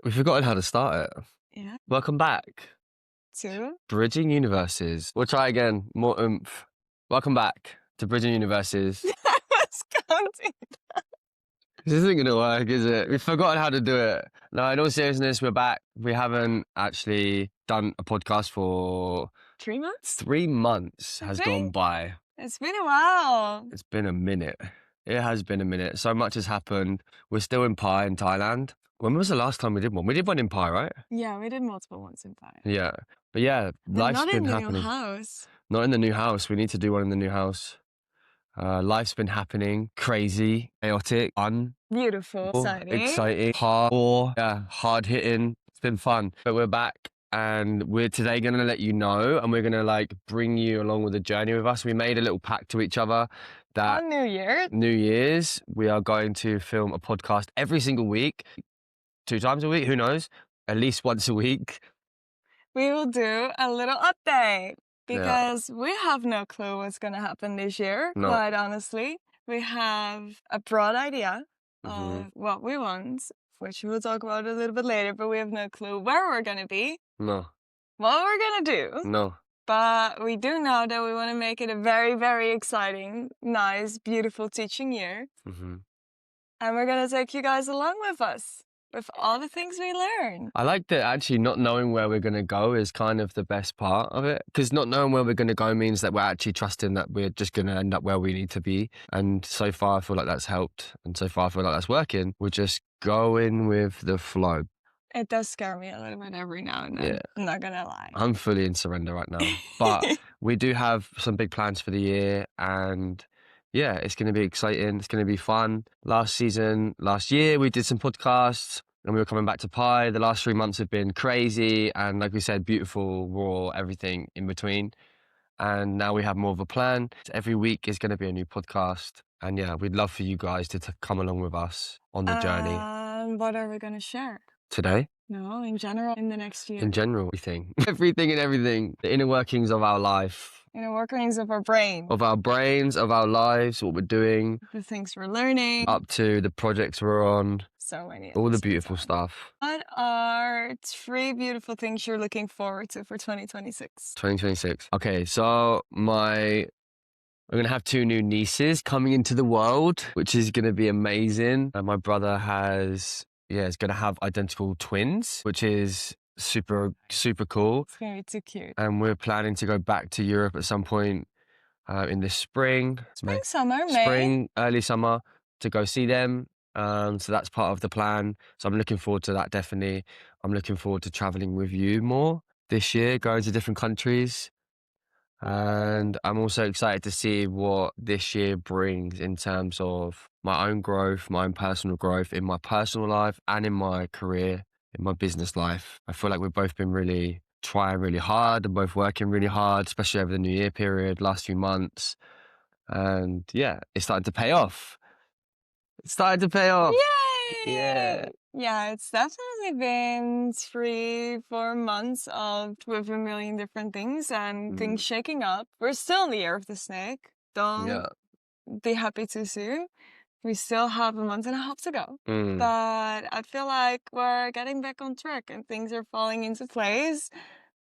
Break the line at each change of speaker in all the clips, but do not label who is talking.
We've forgotten how to start it.
Yeah.
Welcome back.
To
Bridging Universes. We'll try again. More oomph. Welcome back to Bridging Universes.
I was counting.
This isn't going to work, is it? We've forgotten how to do it. No, in all seriousness, we're back. We haven't actually done a podcast for
3 months?
3 months has gone by.
It's been a while.
It's been a minute. It has been a minute. So much has happened. We're still in Pai in Thailand. When was the last time we did one? We did one in Pai, right?
Yeah, we did multiple ones in Thailand.
Yeah. But yeah,
But
life's
not
been
in the
happening.
new house.
Not in the new house. We need to do one in the new house. Life's been happening. Crazy, chaotic, fun,
Beautiful,
exciting, hard hitting. It's been fun. But we're back and we're today going to let you know and we're going to like bring you along with the journey with us. We made a little pact to each other that
On New Year.
New Year's, we are going to film a podcast every single week, 2 times a week, who knows, at least once a week.
We will do a little update because we have no clue what's going to happen this year.
No.
Quite honestly, we have a broad idea
Mhm.
of what we want, which we'll talk about a little bit later, but we have no clue where we're going to be,
No,
what we're going to do.
no.
But we do know that we want to make it a very, very exciting, nice, beautiful teaching year.
hmm
And we're going to take you guys along with us, with all the things we learn.
I like that actually not knowing where we're going to go is kind of the best part of it. Because not knowing where we're going to go means that we're actually trusting that we're just going to end up where we need to be. And so far, I feel like that's helped. And so far, I feel like that's working. We're just going with the flow.
It does scare me a little bit every now and then.
Yeah.
I'm not going to lie.
I'm fully in surrender right now. But we do have some big plans for the year. And yeah, it's going to be exciting. It's going to be fun. Last year, we did some podcasts. And we were coming back to Pi. The last 3 months have been crazy and, like we said, beautiful, raw, everything in between. And now we have more of a plan. Every week is going to be a new podcast. And yeah, we'd love for you guys to come along with us on the journey.
What are we going to share?
Today?
No, in general, in the next year.
In general, everything. Everything and everything. The inner workings of our life.
In the workings of our brain.
Of our brains, of our lives, what we're doing.
The things we're learning.
Up to the projects we're on.
So many.
All the beautiful stuff.
What are 3 beautiful things you're looking forward to for 2026?
2026. Okay, so I'm going to have 2 new nieces coming into the world, which is going to be amazing. And my brother is going to have identical twins, which is super, super cool.
It's going to be too cute.
And we're planning to go back to Europe at some point in the spring.
Summer, May.
Spring, early summer to go see them. So that's part of the plan. So I'm looking forward to that, definitely. I'm looking forward to traveling with you more this year, going to different countries. And I'm also excited to see what this year brings in terms of my own growth, my own personal growth in my personal life and in my career, in my business life. I feel like we've both been really trying really hard and both working really hard, especially over the New Year period, last few months. And yeah, it's starting to pay off. It's starting to pay off.
Yay!
Yeah.
Yeah, it's definitely been 3-4 months with a million different things and things shaking up. We're still in the year of the snake. Don't be happy too soon. We still have a month and a half to go. But I feel like we're getting back on track and things are falling into place.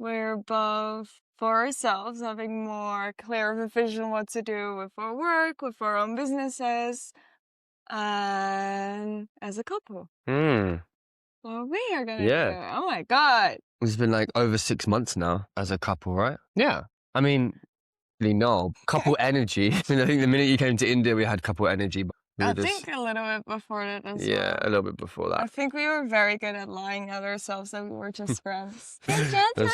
We're both, for ourselves, having more clear of a vision what to do with our work, with our own businesses, and as a couple. Well, we are going to do. Oh my God.
It's been like over 6 months now as a couple, right? Yeah. I mean, really no. Couple energy. I mean, I think the minute you came to India, we had couple energy. But
I think a little bit before that as well.
Yeah, a little bit before that.
I think we were very good at lying at ourselves that we were just friends.
That's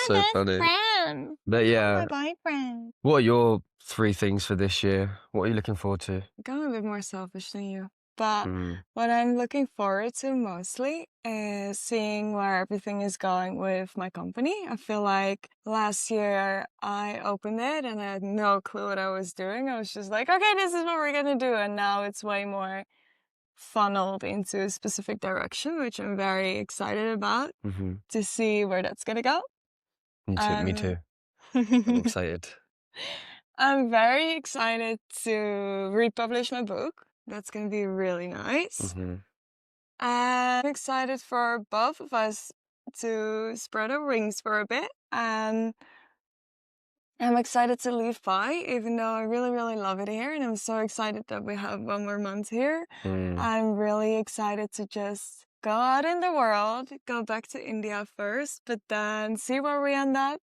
so funny.
Friend.
But yeah.
My boyfriend.
What are your 3 things for this year? What are you looking forward to?
I'm a bit more selfish than you. But what I'm looking forward to mostly is seeing where everything is going with my company. I feel like last year I opened it and I had no clue what I was doing. I was just like, okay, this is what we're going to do. And now it's way more funneled into a specific direction, which I'm very excited about to see where that's going to go.
Me too. I'm excited.
I'm very excited to republish my book. That's going to be really nice. I'm excited for both of us to spread our wings for a bit, and I'm excited to leave Pi, even though I really, really love it here, and I'm so excited that we have 1 more month here. I'm really excited to just go out in the world, go back to India first, but then see where we end up.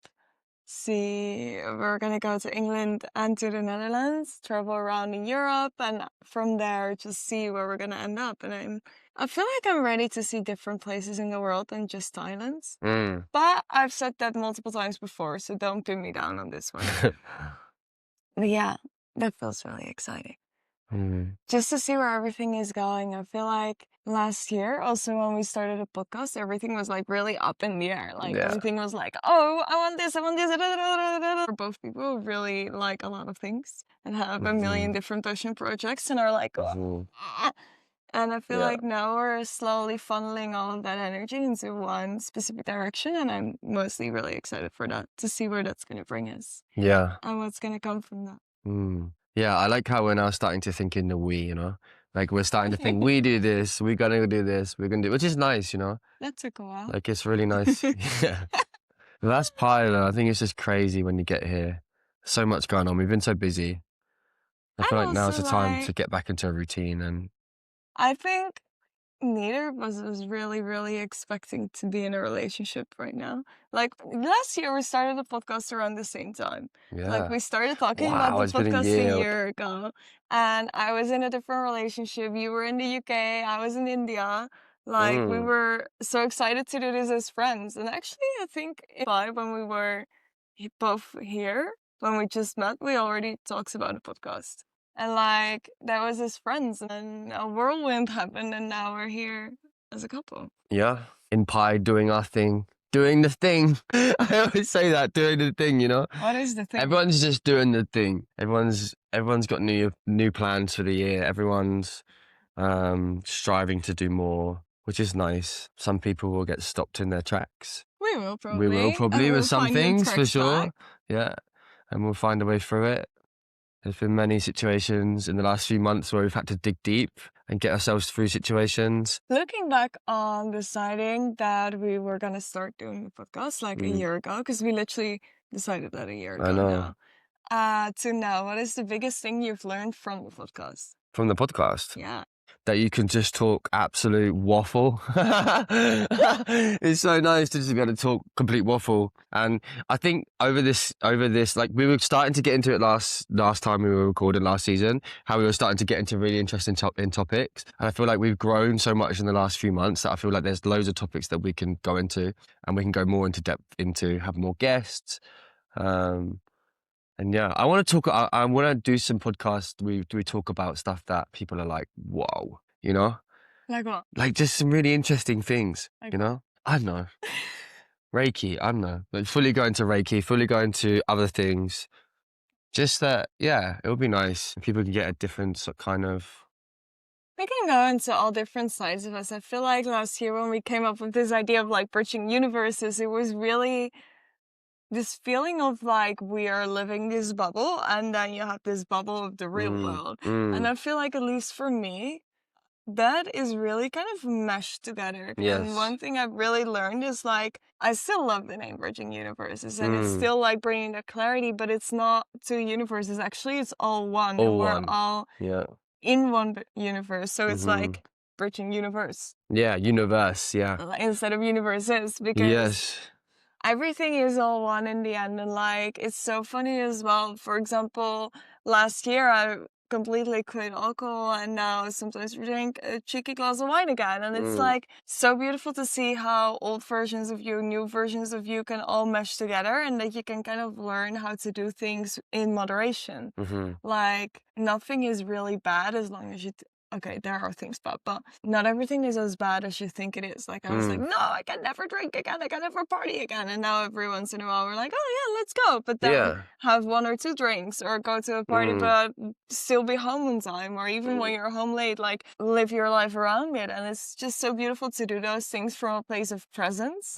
We're gonna go to England and to the Netherlands, travel around in Europe, and from there just see where we're gonna end up. And I feel like I'm ready to see different places in the world than just Thailand. But I've said that multiple times before, so don't pin me down on this one. But yeah, that feels really exciting. Just to see where everything is going. I feel like last year, also when we started a podcast, everything was like really up in the air. Like everything was like, oh, I want this, I want this. We're both people who really like a lot of things and have a million different passion projects and are like, "Ah." And I feel like now we're slowly funneling all of that energy into one specific direction, and I'm mostly really excited for that, to see where that's going to bring us.
Yeah.
And what's going to come from that.
Yeah, I like how we're now starting to think in the we, you know? Like we're starting to think, we do this, we're gonna do this, we're gonna do, which is nice, you know?
That took a while.
Like it's really nice. Yeah. That's Pi, though. I think it's just crazy when you get here. So much going on. We've been so busy. I feel like now's the time to get back into a routine and
I think neither of us was really, really expecting to be in a relationship right now. Like last year, we started the podcast around the same time. Like we started talking about the
it's been a
podcast
year.
a year ago, and I was in a different relationship. You were in the UK, I was in India. Like we were so excited to do this as friends. And actually, I think when we were both here, when we just met, we already talked about a podcast. And like that was his friends, and a whirlwind happened, and now we're here as a couple.
Yeah, in Pi, doing our thing, doing the thing. I always say that, doing the thing, you know.
What is the thing?
Everyone's just doing the thing. Everyone's got new plans for the year. Everyone's striving to do more, which is nice. Some people will get stopped in their tracks.
We will probably.
With
we'll
some things for sure.
Back.
Yeah, and we'll find a way through it. There's been many situations in the last few months where we've had to dig deep and get ourselves through situations.
Looking back on deciding that we were going to start doing the podcast like a year ago, because we literally decided that a year ago now. To now, what is the biggest thing you've learned from the podcast?
From the podcast?
Yeah. That
you can just talk absolute waffle. It's so nice to just be able to talk complete waffle. And I think over this, like we were starting to get into it last time we were recording last season, how we were starting to get into really interesting topics. And I feel like we've grown so much in the last few months that I feel like there's loads of topics that we can go into and we can go more into depth into, have more guests. And yeah, I want to talk. I want to do some podcasts. We talk about stuff that people are like, "Whoa," you know,
like what?
Like just some really interesting things, you know. I don't know. Reiki, I don't know. Like fully go into Reiki, fully go into other things. Just that, yeah, it would be nice if people can get a different kind of.
We can go into all different sides of us. I feel like last year when we came up with this idea of like bridging universes, it was really this feeling of like we are living this bubble and then you have this bubble of the real world. And I feel like, at least for me, that is really kind of meshed together.
Yes.
And one thing I've really learned is like, I still love the name Bridging Universes and it's still like bringing that clarity, but it's not two universes. Actually, it's all one. And we're all in one universe. So it's like Bridging Universe.
Yeah, universe, yeah.
Instead of universes, because everything is all one in the end. And like, it's so funny as well. For example, last year I completely quit alcohol and now sometimes we drink a cheeky glass of wine again. And it's like so beautiful to see how old versions of you, new versions of you can all mesh together and that you can kind of learn how to do things in moderation. Like, nothing is really bad as long as you okay, there are things bad, but not everything is as bad as you think it is. Like, I was like, no, I can never drink again. I can never party again. And now every once in a while, we're like, oh yeah, let's go. But then have 1 or 2 drinks or go to a party, but still be home on time. Or even when you're home late, like live your life around it. And it's just so beautiful to do those things from a place of presence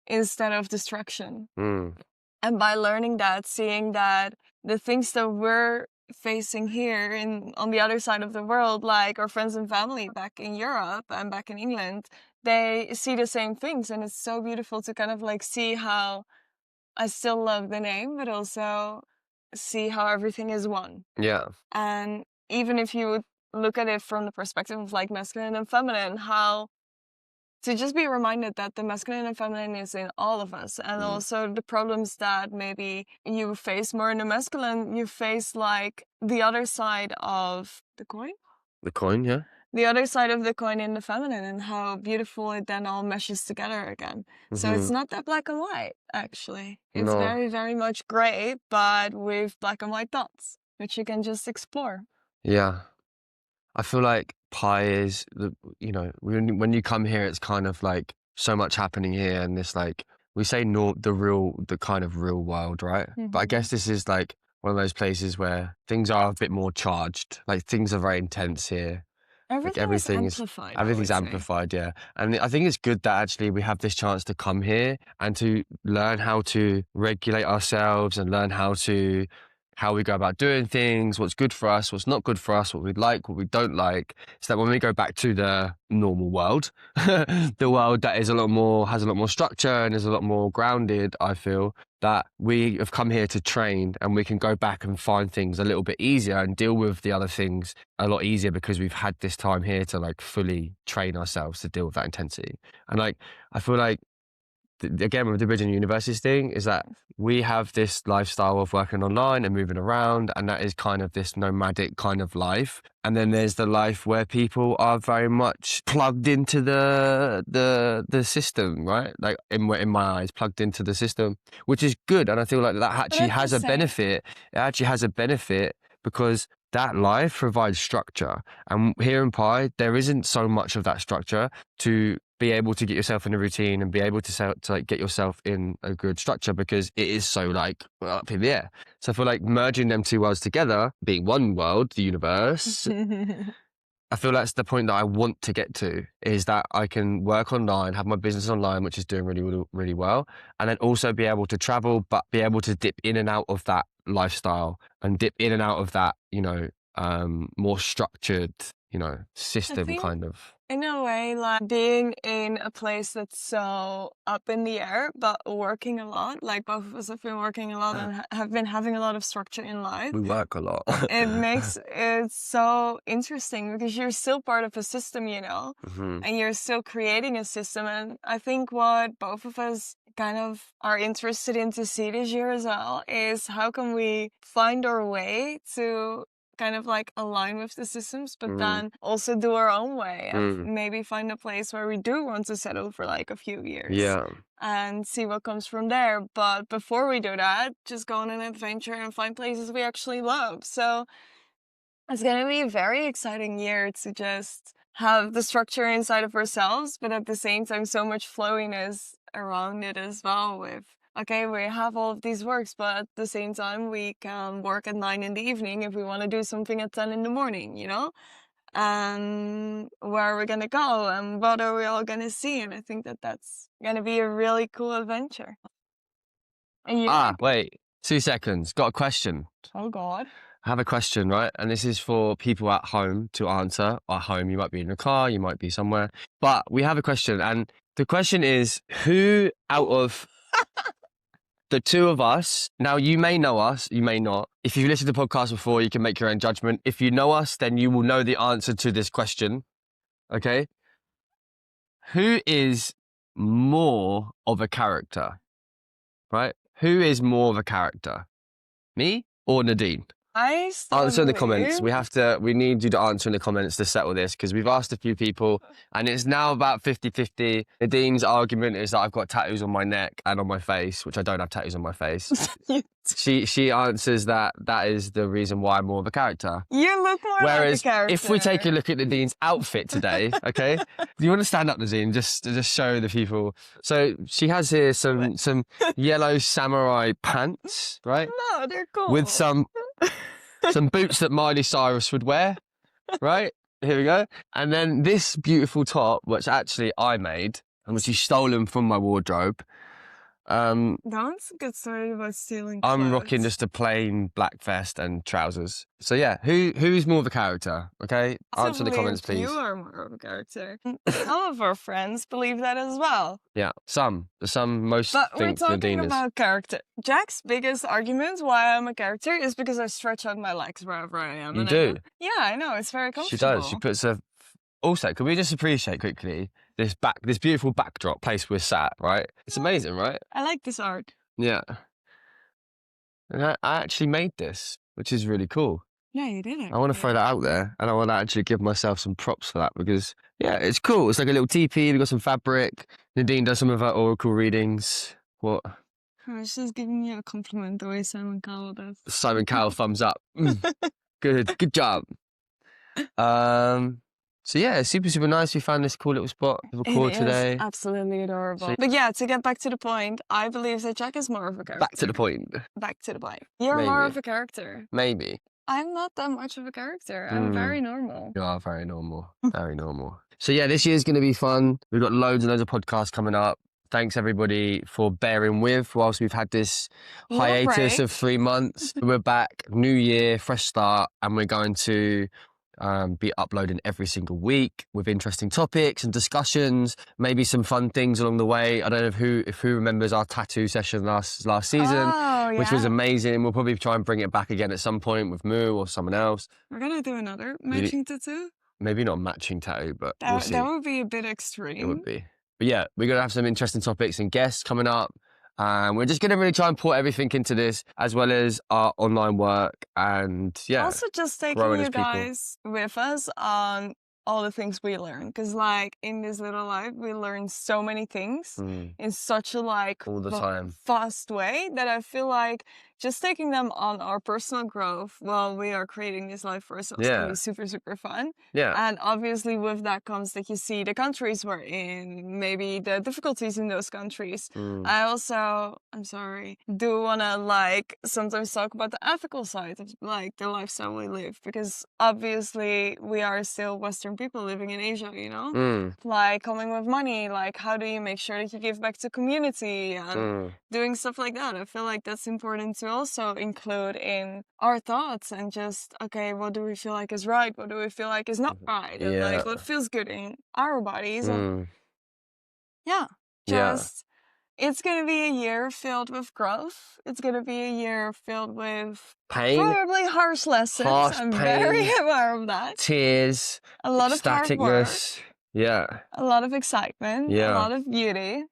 instead of distraction. And by learning that, seeing that the things that we're facing here on the other side of the world, like our friends and family back in Europe and back in England, they see the same things, and it's so beautiful to kind of like see how I still love the name, but also see how everything is one.
Yeah.
And even if you would look at it from the perspective of like masculine and feminine, how to just be reminded that the masculine and feminine is in all of us. And also the problems that maybe you face more in the masculine, you face like the other side of the coin.
The coin, yeah.
The other side of the coin in the feminine, and how beautiful it then all meshes together again. So it's not that black and white, actually. It's
No.
very, very much gray, but with black and white dots, which you can just explore.
Yeah. I feel like Pi is when you come here, it's kind of like so much happening here, and this like we say the kind of real world, right? But I guess this is like one of those places where things are a bit more charged. Like things are very intense here. Like
Everything's amplified.
everything's amplified, yeah. And I think it's good that actually we have this chance to come here and to learn how to regulate ourselves and learn how we go about doing things, what's good for us, what's not good for us, what we like, what we don't like. So that when we go back to the normal world, the world that has a lot more structure and is a lot more grounded, I feel that we have come here to train, and we can go back and find things a little bit easier and deal with the other things a lot easier because we've had this time here to like fully train ourselves to deal with that intensity. And like, I feel like again with the Bridge and Universities thing is that we have this lifestyle of working online and moving around, and that is kind of this nomadic kind of life. And then there's the life where people are very much plugged into the system, right? Like in my eyes, plugged into the system, which is good. And I feel like that actually has a benefit. It actually has a benefit because that life provides structure. And here in Pi, there isn't so much of that structure to be able to get yourself in a routine and be able to like get yourself in a good structure because it is so like up in the air. So I feel like merging them two worlds together, being one world, the universe, I feel that's the point that I want to get to, is that I can work online, have my business online, which is doing really, really, really well, and then also be able to travel, but be able to dip in and out of that lifestyle and dip in and out of that, more structured, system kind of.
In a way, like being in a place that's so up in the air, but working a lot, like both of us have been working a lot and have been having a lot of structure in life.
We work a lot.
It makes it so interesting because you're still part of a system, and you're still creating a system. And I think what both of us kind of are interested in to see this year as well is how can we find our way to kind of like align with the systems, but then also do our own way and maybe find a place where we do want to settle for like a few years and see what comes from there. But before we do that, just go on an adventure and find places we actually love. So it's going to be a very exciting year to just have the structure inside of ourselves, but at the same time, so much flowiness around it as well with, okay, we have all of these works, but at the same time, we can work at 9 in the evening if we want to do something at 10 in the morning, And where are we going to go? And what are we all going to see? And I think that that's going to be a really cool adventure. And
wait, 2 seconds. Got a question.
Oh, God.
I have a question, right? And this is for people at home to answer. At home, you might be in a car, you might be somewhere. But we have a question. And the question is, who out of the two of us, now you may know us, you may not. If you've listened to the podcast before, you can make your own judgment. If you know us, then you will know the answer to this question. Okay? Who is more of a character? Right? Who is more of a character? Me or Nadine? Answer in the comments. We need you to answer in the comments to settle this because we've asked a few people and it's now about 50-50. Nadine's argument is that I've got tattoos on my neck and on my face, which I don't have tattoos on my face. She answers that is the reason why I'm more of a character.
You look more like a character.
If we take a look at Nadine's outfit today, okay? Do you want to stand up, Nadine, just to show the people? So she has here some yellow samurai pants, right?
No, they're cool.
With some boots that Miley Cyrus would wear, right? Here we go. And then this beautiful top, which actually I made and which is stolen from my wardrobe.
Don't get started about stealing
I'm rocking
clothes.
just a plain black vest and trousers. So yeah, who's more of a character? Okay, answer in the comments, please.
You are more of a character. Some of our friends believe that as well.
Yeah, some most
But we're
think
talking
Nadine is.
about character. Jack's biggest argument why I'm a character is because I stretch out my legs wherever I am.
You
and
do?
Yeah, I know. It's very
She
comfortable.
does. She puts a. Also, can we just appreciate quickly this beautiful backdrop place we're sat, right? It's amazing, right?
I like this art.
Yeah. And I actually made this, which is really cool.
Yeah, you did it.
I want to throw that out there, and I want to actually give myself some props for that because, yeah, it's cool. It's like a little teepee. We've got some fabric. Nadine does some of her oracle readings. What?
I was just giving you a compliment the way Simon Cowell does.
Simon Cowell, thumbs up. Good job. So yeah, it's super nice. We found this cool little spot to record today.
Absolutely adorable. But yeah, to get back to the point, I believe that Jack is more of a character.
Back to the point.
Back to the point. You're more of a character.
Maybe.
I'm not that much of a character. I'm very normal.
You are very normal. Very normal. So yeah, this year's going to be fun. We've got loads and loads of podcasts coming up. Thanks everybody for bearing with whilst we've had this hiatus of 3 months. We're back, new year, fresh start, and we're going to be uploading every single week with interesting topics and discussions, maybe some fun things along the way. I don't know if who remembers our tattoo session last season, which was amazing. We'll probably try and bring it back again at some point with Moo or someone else. We're gonna do another matching tattoo. Maybe not a matching tattoo, but we'll see. That would be a bit extreme. It would be. But yeah, we're gonna have some interesting topics and guests coming up. We're just going to really try and put everything into this, as well as our online work and, yeah. Also just taking you guys with us on all the things we learn. Because, like, in this little life, we learn so many things in such a, like, all the time, fast way that I feel like just taking them on our personal growth while we are creating this life for ourselves can be super fun. Yeah. And obviously with that comes that you see the countries we're in, maybe the difficulties in those countries. I also, I'm sorry, do want to like sometimes talk about the ethical side of like the lifestyle we live, because obviously we are still Western people living in Asia, you know? Like coming with money, like how do you make sure that you give back to community and doing stuff like that. I feel like that's important to also include in our thoughts and just, okay, what do we feel like is right? What do we feel like is not right? And like what feels good in our bodies? And it's going to be a year filled with growth. It's going to be a year filled with pain, probably harsh lessons. I'm very aware of that. Tears, a lot of hard work. Yeah. A lot of excitement. Yeah. A lot of beauty.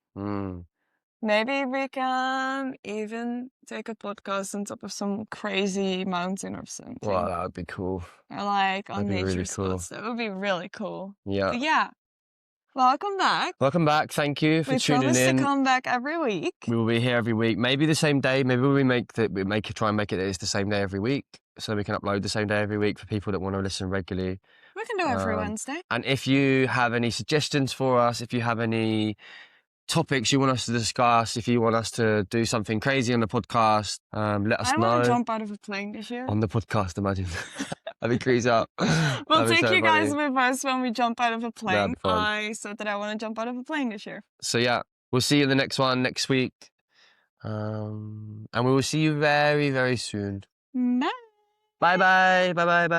Maybe we can even take a podcast on top of some crazy mountain or something. Wow, that would be cool. Or like on nature spots. That would be really cool. Yeah. But yeah. Welcome back. Welcome back. Thank you for tuning in. We promise to come back every week. We will be here every week. Maybe the same day. Maybe we try and make it that it's the same day every week, so we can upload the same day every week for people that want to listen regularly. We can do it every Wednesday. And if you have any suggestions for us, if you have any topics you want us to discuss, if you want us to do something crazy on the podcast, let us know. I want to jump out of a plane this year. On the podcast, imagine. That'd be crazy up. We'll take you guys with us when we jump out of a plane. I said that I want to jump out of a plane this year. So yeah, we'll see you in the next one next week. And we will see you very, very soon. Bye. Bye.